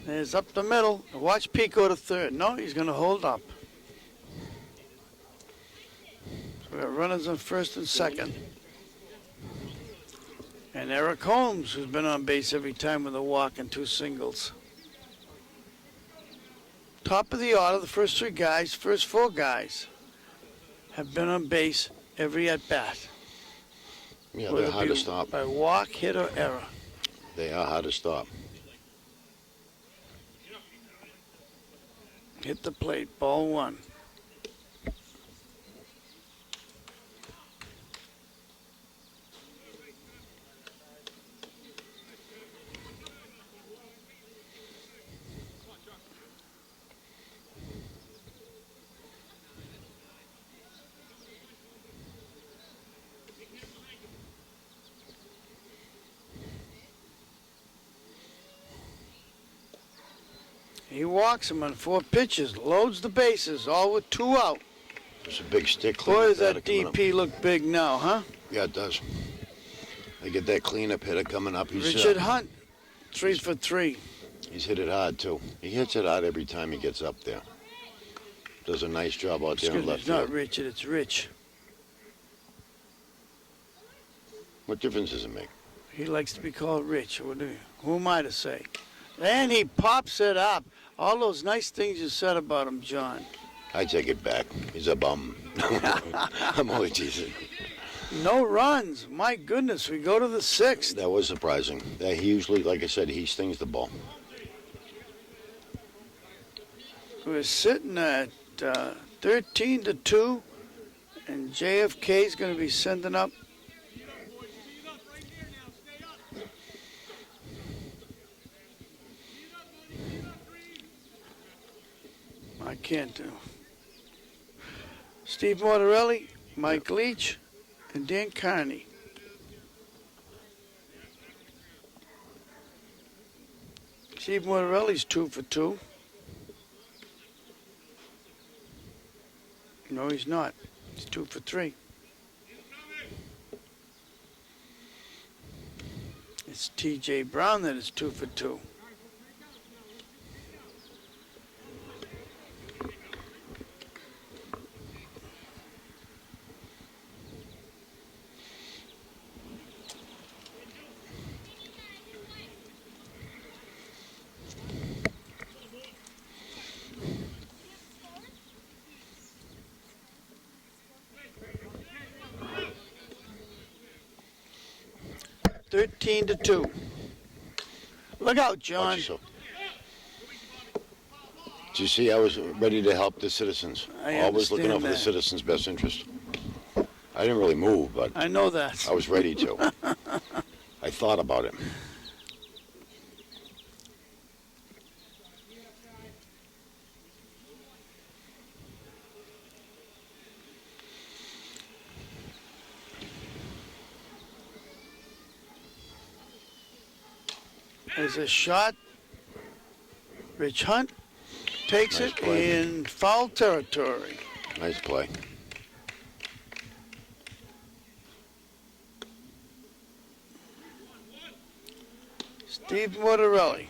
There's up the middle. Watch Pete go to third. No, he's going to hold up. So we got runners on first and second. And Eric Holmes, who's been on base every time with a walk and 2 singles. Top of the order, the first 3 guys, first 4 guys have been on base every at-bat. Yeah, they're hard to stop. By walk, hit, or error. They are hard to stop. Hit the plate, ball 1. He walks him on 4 pitches, loads the bases, all with 2 out. There's a big stick. Boy, does that DP look big now, huh? Yeah, it does. They get that cleanup hitter coming up. Richard Hunt, 3 for 3. He's hit it hard, too. He hits it hard every time he gets up there. Does a nice job out there in left It's not field. Richard, it's Rich. What difference does it make? He likes to be called Rich. Who am I to say? And he pops it up. All those nice things you said about him, John. I take it back. He's a bum. I'm only teasing. No runs. My goodness, we go to the 6th. That was surprising. He usually, like I said, he stings the ball. We're sitting at 13-2, and JFK's going to be sending up. I can't do. Steve Mortarelli, Mike Leach, and Dan Carney. Steve Mortarelli's 2 for 2. No, he's not. He's 2 for 3. It's T.J. Brown that is 2 for 2. Thirteen to 2. Look out, John. Watch yourself. Do you see, I was ready to help the citizens. I Always looking out understand for the that. citizens' best interest. I didn't really move, but I know that. I was ready to. I thought about it. There's a shot. Rich Hunt takes Nice it play. in foul territory. Nice play. Steve Mortarelli.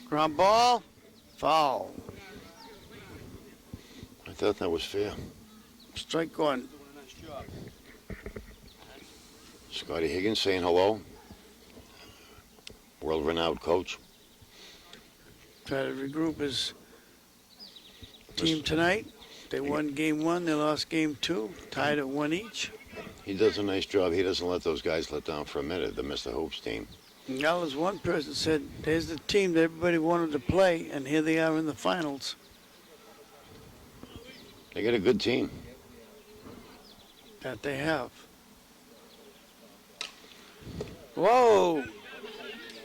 Ground ball, foul. I thought that was fair. Strike one. Scotty Higgins saying hello. World-renowned coach. Try to regroup his team tonight. They won game one, they lost game two, tied at one each. He does a nice job. He doesn't let those guys let down for a minute, the Mr. Hoops team. And that was one person said, there's the team that everybody wanted to play, and here they are in the finals. They got a good team. That they have. Whoa!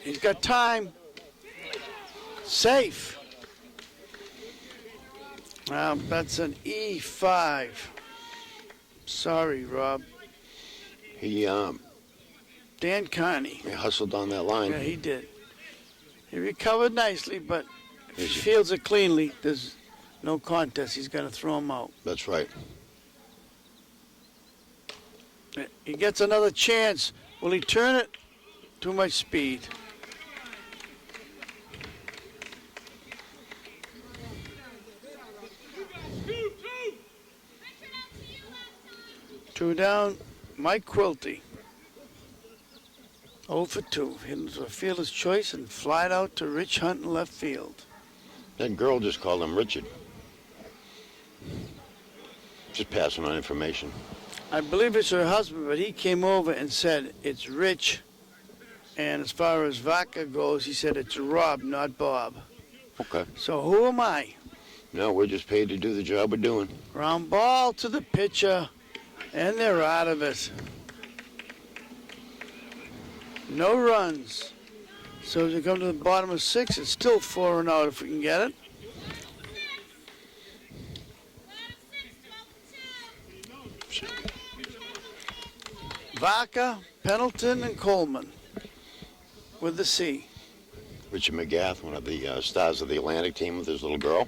He's got time. Safe. That's an E5. Sorry, Rob. He Dan Carney. hustled on that line. Yeah, he did. He recovered nicely, but if he Is he? fields it cleanly, there's no contest. He's going to throw him out. That's right. He gets another chance. Will he turn it? Too much speed. Two down, Mike Quilty. 0 for 2. Hit into a fielder's choice and flied out to Rich Hunt in left field. That girl just called him Richard. Just passing on information. I believe it's her husband, but he came over and said it's Rich. And as far as Vaca goes, he said it's Rob, not Bob. Okay. So who am I? No, we're just paid to do the job we're doing. Ground ball to the pitcher, and they're out of it. No runs. So as we come to the bottom of 6, it's still 4 and out if we can get it. Vaca, Pendleton, and Coleman with the C. Richard McGath, one of the stars of the Atlantic team with his little girl.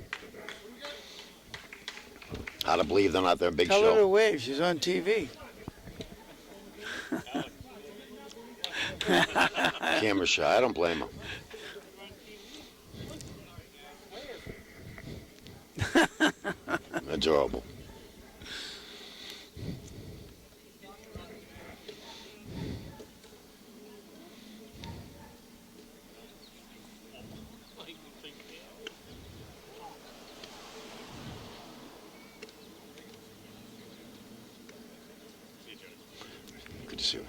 Hard to believe they're not their big Tell her to show. wave. She's on TV. Camera shy. I don't blame them. Adorable. Good to see you.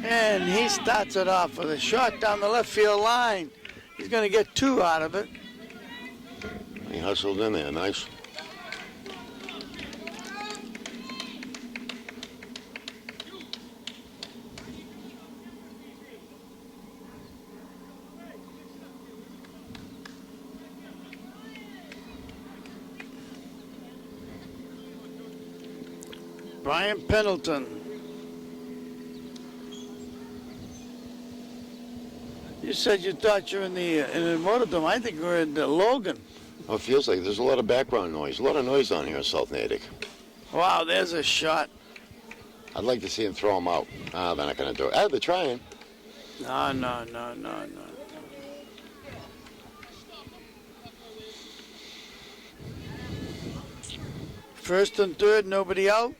And he starts it off with a shot down the left field line. He's going to get 2 out of it. He hustled in there. Nice. Brian Pendleton. You said you thought you were in the Motordome. I think we're in the Logan. Oh, it feels like there's a lot of background noise. A lot of noise on here in South Natick. Wow, there's a shot. I'd like to see him throw him out. Ah, they're not going to do it. Ah, they're trying. No. First and third, nobody out.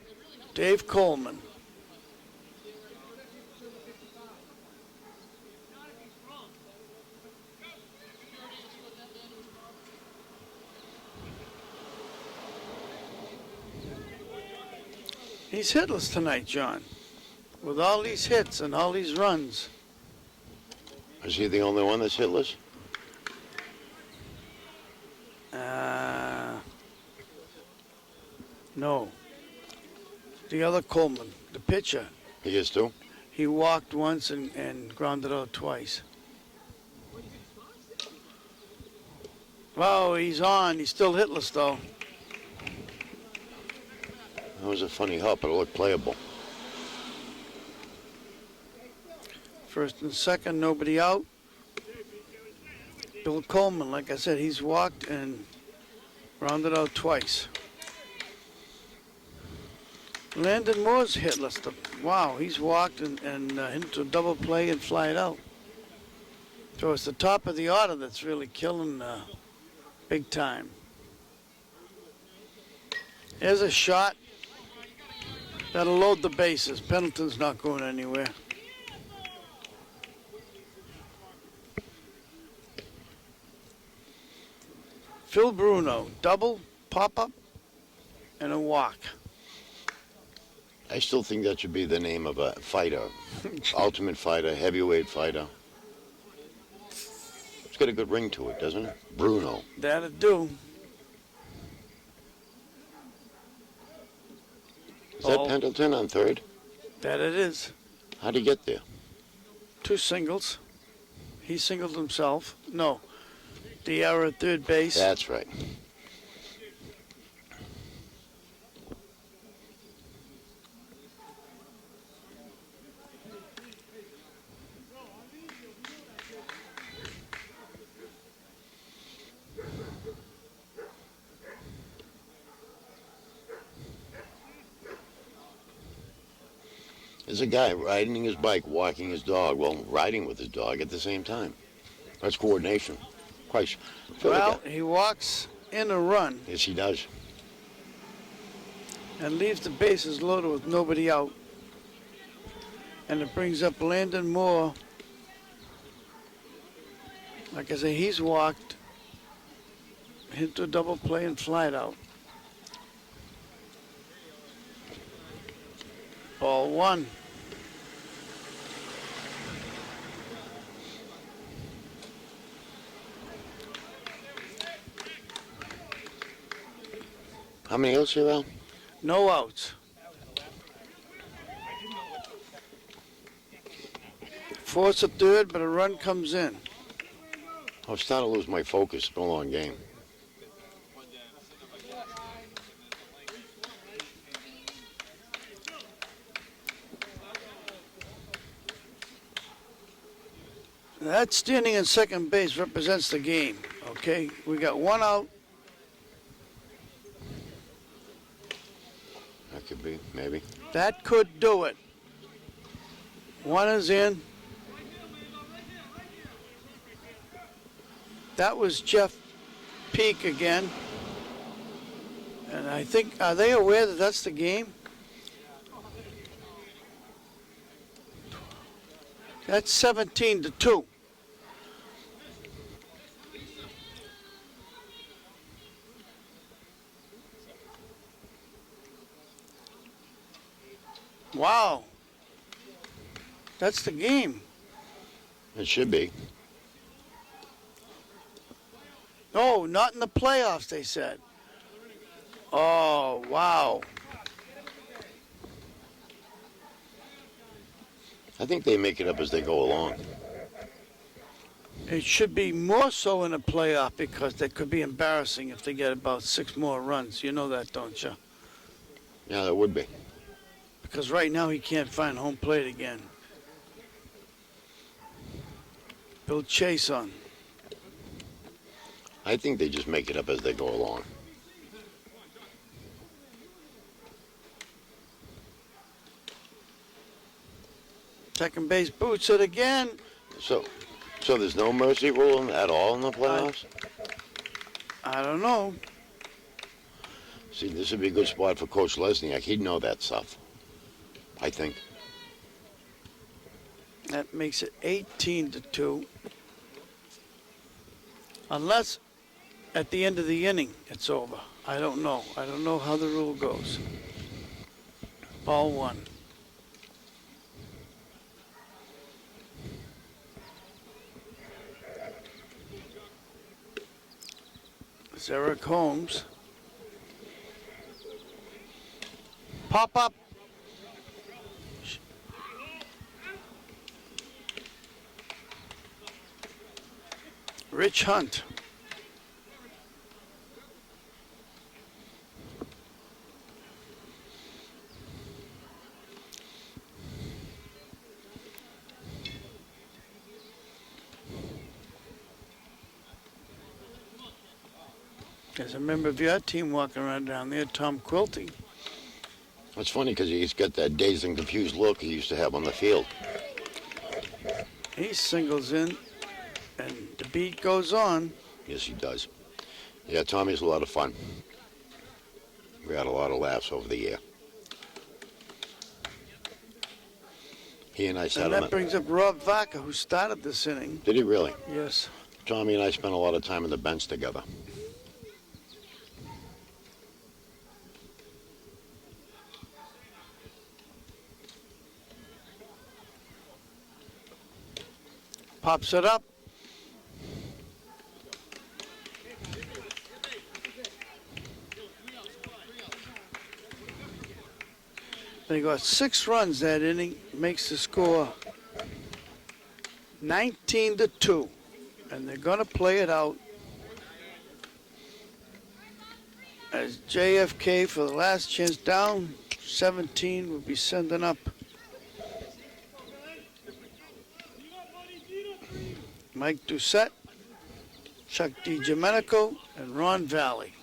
Dave Coleman. He's hitless tonight, John. With all these hits and all these runs. Is he the only one that's hitless? No. The other Coleman, the pitcher, He is too? he walked once and grounded out twice. Wow, he's on. He's still hitless, though. That was a funny hop, but it looked playable. First and second, nobody out. Bill Coleman, like I said, he's walked and rounded out twice. Landon Moore's hitless. Wow, he's walked and into a double play and fly it out. So it's the top of the order that's really killing big time. There's a shot that'll load the bases. Pendleton's not going anywhere. Phil Bruno, double, pop-up, and a walk. I still think that should be the name of a fighter. Ultimate fighter, heavyweight fighter. It's got a good ring to it, doesn't it? Bruno. That'll do. Is that Pendleton on third? That it is. How'd he get there? 2 singles. He singled himself. No. Diarra at third base. That's right. There's a guy riding his bike, walking his dog, well, riding with his dog at the same time. That's coordination. Quite. Well, he walks in a run Yes, he does. and leaves the bases loaded with nobody out. And it brings up Landon Moore. Like I say, he's walked into a double play and fly it out. Ball 1. How many outs here, Al? No outs. Force a third, but a run comes in. I was starting to lose my focus. It's been a long game. That standing in second base represents the game, okay? We got 1 out. That could be, maybe. That could do it. 1 is in. That was Jeff Peak again. And I think, are they aware that that's the game? That's 17-2. Wow. That's the game. It should be. Oh, not in the playoffs, they said. Oh, wow. I think they make it up as they go along. It should be more so in a playoff because that could be embarrassing if they get about 6 more runs. You know that, don't you? Yeah, that would be. Because right now he can't find home plate again. Bill Chase on. I think they just make it up as they go along. Second base boots it again. So there's no mercy rule at all in the playoffs? I don't know. See, this would be a good spot for Coach Lesniak. He'd know that stuff, I think. That makes it 18-2. Unless at the end of the inning it's over. I don't know. I don't know how the rule goes. Ball one. It's Eric Holmes. Pop up. Rich Hunt. There's a member of your team walking around down there, Tom Quilty. It's funny because he's got that dazed and confused look he used to have on the field. He singles in, and the beat goes on. Yes, he does. Yeah, Tommy's a lot of fun. We had a lot of laughs over the year. He and I sat And on that it. brings up Rob Vaca, who started this inning. Did he really? Yes. Tommy and I spent a lot of time on the bench together. Pops it up. They got 6 runs that inning, makes the score 19-2. And they're going to play it out as JFK, for the last chance, down 17, will be sending up Mike Doucette, Chuck DiGiomenico, and Ron Valley.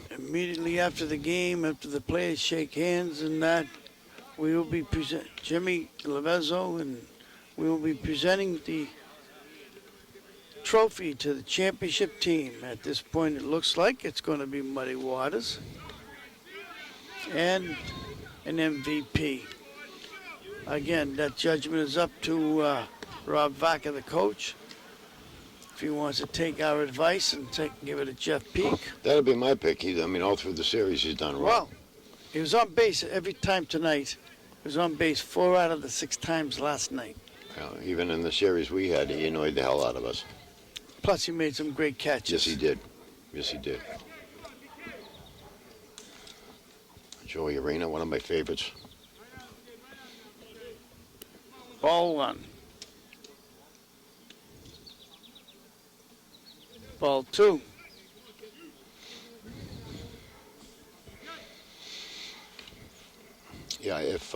Immediately after the game, after the players shake hands and that, we will be Jimmy Lavezzo, and we will be presenting the trophy to the championship team. At this point, it looks like it's going to be Muddy Waters and an MVP. Again, that judgment is up to Rob Vaca, the coach. If he wants to take our advice and give it a Jeff Peak. That'd be my pick. All through the series he's done well. Well, he was on base every time tonight. He was on base 4 out of the 6 times last night. Even in the series we had, he annoyed the hell out of us. Plus, he made some great catches. Yes, he did. Yes, he did. Joey Arena, one of my favorites. Ball one. Ball two. Yeah, if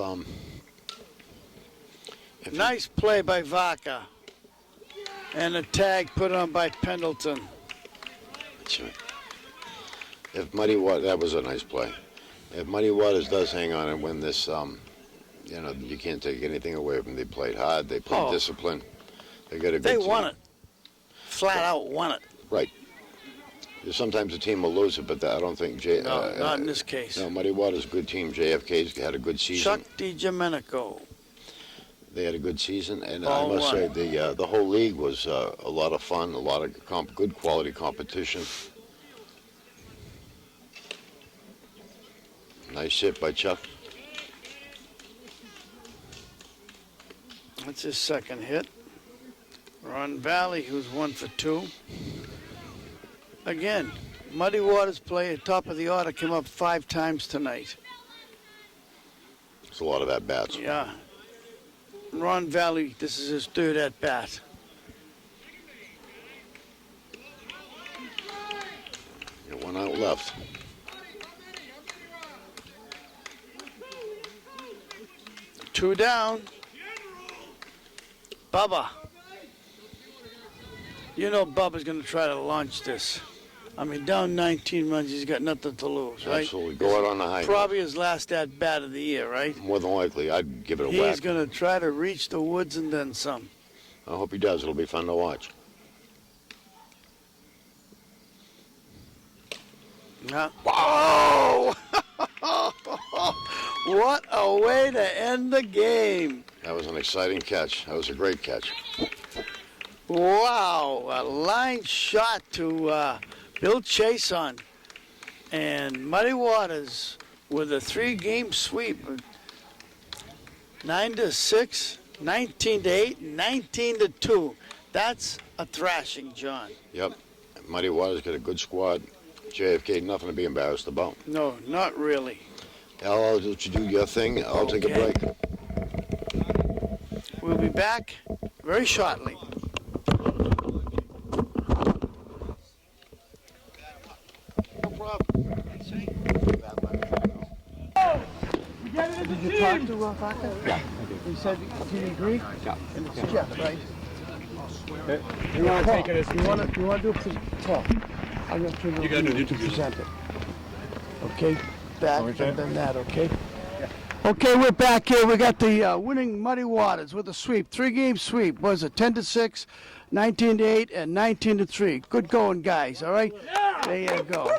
Nice play by Vaca. And a tag put on by Pendleton. That's right. If Muddy Waters, that was a nice play. If Muddy Waters does hang on and win this, you can't take anything away from them. They played hard. They played disciplined. They got a good They team. won it. Flat out won it. Right. Sometimes a team will lose it, but I don't think No, not in this case. No, Muddy Waters, good team. JFK's had a good season. Chuck DiGiomenico. They had a good season, and Ball I must one. say the whole league was a lot of fun, a lot of good quality competition. Nice hit by Chuck. That's his second hit. Ron Valley, who's 1 for 2. Again, Muddy Waters play at top of the order, came up 5 times tonight. It's a lot of at-bats. Yeah. Ron Valley, this is his 3rd at bat. Got one out left. Two down. Bubba. You know Bubba's going to try to launch this. I mean, down 19 runs, he's got nothing to lose, right? Absolutely. Go out on the high note. Probably his last at bat of the year, right? More than likely, I'd give it a He's whack. going to try to reach the woods and then some. I hope he does. It'll be fun to watch. Whoa! What a way to end the game. That was an exciting catch. That was a great catch. Wow, a line shot to Bill Chason. And Muddy Waters with a 3-game sweep. 9-6, 19-8, 19-2. That's a thrashing, John. Yep. Muddy Waters got a good squad. JFK, nothing to be embarrassed about. No, not really. Al, I'll let you do your thing. I'll take a break. We'll be back very shortly. Did you talk to Rebecca? Yeah. He said, did he agree? Yeah. And it's Jeff, right? You want to take it as You want to do a talk? I'm going to turn it over to you to present it. Okay, that and then that, okay? Yeah. Okay, we're back here. We got the winning Muddy Waters with a sweep, 3-game sweep. Was it 10-6, 19-8, and 19-3? Good going, guys. All right. Yeah. There you go.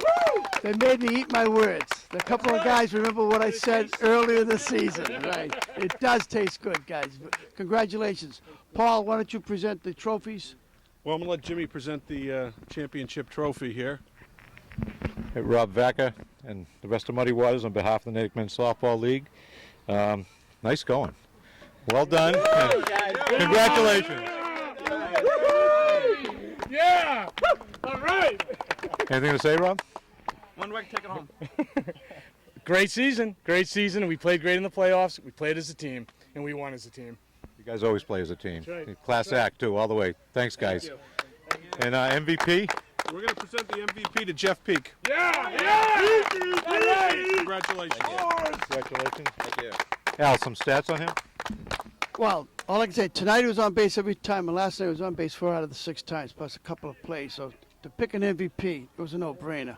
They made me eat my words. A couple of guys remember what I said earlier this season. Right. It does taste good, guys. Congratulations, Paul. Why don't you present the trophies? Well, I'm going to let Jimmy present the championship trophy here. Hey, Rob Vaca and the rest of Muddy Waters on behalf of the Natick Men's Softball League. Nice going. Well done. Congratulations. Yeah! All right! Anything to say, Rob? One way, take it home. Great season. We played great in the playoffs. We played as a team, and we won as a team. You guys always play as a team. That's right. Class act, too, all the way. Thanks, guys. And MVP? We're going to present the MVP to Jeff Peak. Yeah! Yeah! All right! Congratulations. Congratulations. Thank you. Al, some stats on him? Well, all I can say, tonight he was on base every time, and last night he was on base 4 out of the 6 times, plus a couple of plays. So to pick an MVP, it was a no-brainer.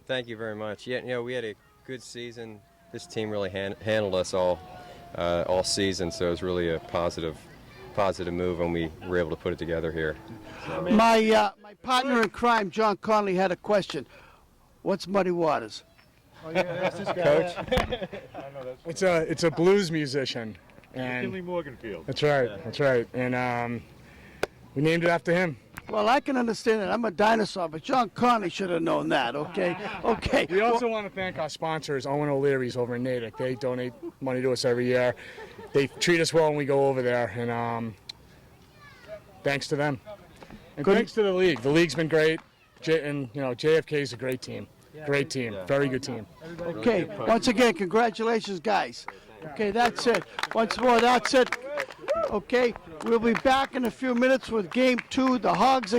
Thank you very much. Yeah, we had a good season. This team really handled us all season, so it was really a positive move when we were able to put it together here. So. My partner in crime, John Conley, had a question. What's Muddy Waters? Coach? It's a blues musician. And Morganfield. That's right. And we named it after him. Well, I can understand it. I'm a dinosaur, but John Conley should have known that, okay? Okay. We also want to thank our sponsors, Owen O'Leary's over in Natick. They donate money to us every year. They treat us well when we go over there, and thanks to them. And thanks to the league. The league's been great, and JFK is a great team. Great team, very good team. Okay, once again, congratulations, guys. Okay, that's it. Once more, that's it. Okay, we'll be back in a few minutes with Game 2, the Hogs